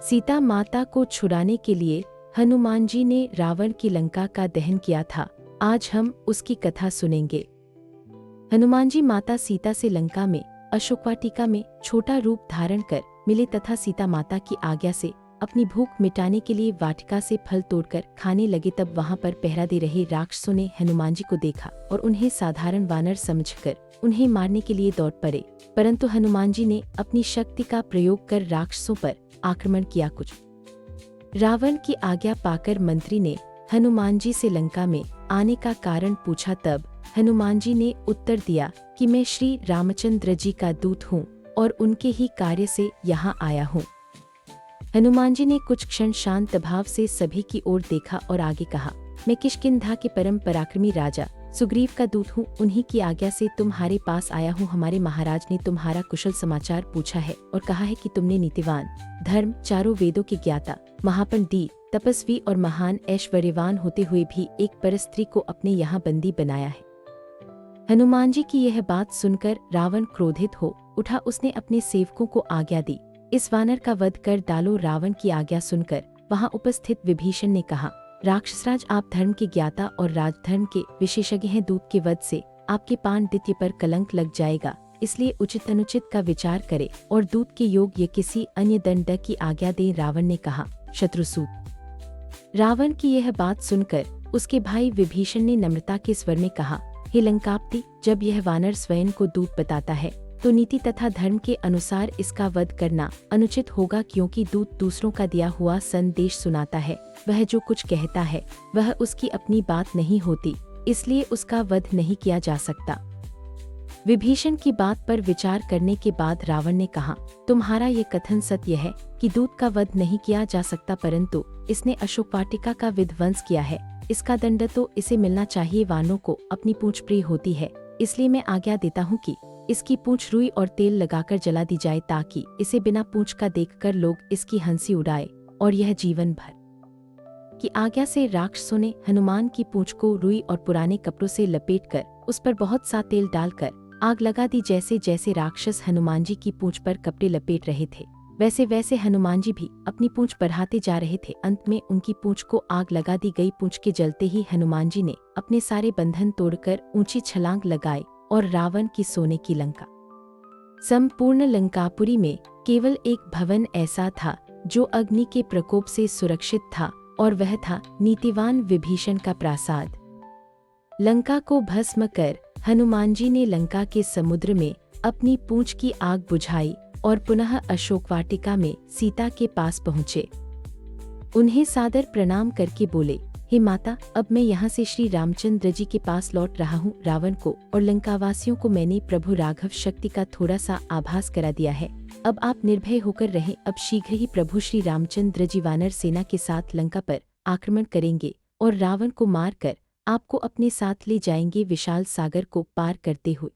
सीता माता को छुड़ाने के लिए हनुमान जी ने रावण की लंका का दहन किया था। आज हम उसकी कथा सुनेंगे। हनुमान जी माता सीता से लंका में अशोकवाटिका में छोटा रूप धारण कर मिले तथा सीता माता की आज्ञा से अपनी भूख मिटाने के लिए वाटिका से फल तोड़कर खाने लगे। तब वहां पर पहरा दे रहे राक्षसों ने हनुमान जी को देखा और उन्हें साधारण वानर समझकर उन्हें मारने के लिए दौड़ पड़े। परंतु हनुमान जी ने अपनी शक्ति का प्रयोग कर राक्षसों पर आक्रमण किया। कुछ रावण की आज्ञा पाकर मंत्री ने हनुमान जी से लंका में आने का कारण पूछा। तब हनुमान जी ने उत्तर दिया कि मैं श्री रामचंद्र जी का दूत हूँ और उनके ही कार्य से यहाँ आया हूँ। हनुमान जी ने कुछ क्षण शांत भाव से सभी की ओर देखा और आगे कहा, मैं किष्किंधा के परम पराक्रमी राजा सुग्रीव का दूत हूँ। उन्हीं की आज्ञा से तुम्हारे पास आया हूँ। हमारे महाराज ने तुम्हारा कुशल समाचार पूछा है और कहा है कि तुमने नीतिवान, धर्म, चारों वेदों के ज्ञाता, महापंडित, तपस्वी और महान ऐश्वर्यवान होते हुए भी एक परस्त्री को अपने यहाँ बंदी बनाया है। हनुमान जी की यह बात सुनकर रावण क्रोधित हो उठा। उसने अपने सेवकों को आज्ञा दी, इस वानर का वध कर डालो। रावण की आज्ञा सुनकर वहां उपस्थित विभीषण ने कहा, राक्षसराज, आप धर्म के ज्ञाता और राजधर्म के विशेषज्ञ हैं। दूत के वध से आपके पांडित्य पर कलंक लग जाएगा, इसलिए उचित अनुचित का विचार करे और दूत के योग्य किसी अन्य दंड की आज्ञा दे। रावण ने कहा, शत्रुसूत। रावण की यह बात सुनकर उसके भाई विभीषण ने नम्रता के स्वर में कहा, हे लंकापति, जब यह वानर स्वयं को दूत बताता है तो नीति तथा धर्म के अनुसार इसका वध करना अनुचित होगा, क्योंकि दूत दूसरों का दिया हुआ संदेश सुनाता है। वह जो कुछ कहता है वह उसकी अपनी बात नहीं होती, इसलिए उसका वध नहीं किया जा सकता। विभीषण की बात पर विचार करने के बाद रावण ने कहा, तुम्हारा ये कथन सत्य है कि दूत का वध नहीं किया जा सकता, परंतु इसने अशोकवाटिका का विध्वंस किया है। इसका दंड तो इसे मिलना चाहिए। वानरों को अपनी पूंछ प्रिय होती है, इसलिए मैं आज्ञा देता हूँ कि इसकी पूंछ रुई और तेल लगाकर जला दी जाए, ताकि इसे बिना पूंछ का देखकर लोग इसकी हंसी उड़ाए और यह जीवन भर की आज्ञा से राक्षसों ने हनुमान की पूंछ को रुई और पुराने कपड़ों से लपेटकर उस पर बहुत सा तेल डालकर आग लगा दी। जैसे जैसे राक्षस हनुमान जी की पूंछ पर कपड़े लपेट रहे थे, वैसे वैसे हनुमान जी भी अपनी पूंछ बढ़ाते जा रहे थे। अंत में उनकी पूंछ को आग लगा दी गई। पूंछ के जलते ही हनुमान जी ने अपने सारे बंधन तोड़कर ऊंची छलांग लगाई और रावण की सोने की लंका। संपूर्ण लंकापुरी में केवल एक भवन ऐसा था जो अग्नि के प्रकोप से सुरक्षित था, और वह था नीतिवान विभीषण का प्रासाद। लंका को भस्म कर हनुमान जी ने लंका के समुद्र में अपनी पूंछ की आग बुझाई और पुनः अशोकवाटिका में सीता के पास पहुँचे। उन्हें सादर प्रणाम करके बोले, हे माता, अब मैं यहाँ से श्री रामचंद्र जी के पास लौट रहा हूँ। रावण को और लंकावासियों को मैंने प्रभु राघव शक्ति का थोड़ा सा आभास करा दिया है। अब आप निर्भय होकर रहें। अब शीघ्र ही प्रभु श्री रामचंद्र जी वानर सेना के साथ लंका पर आक्रमण करेंगे और रावण को मारकर आपको अपने साथ ले जाएंगे। विशाल सागर को पार करते हुए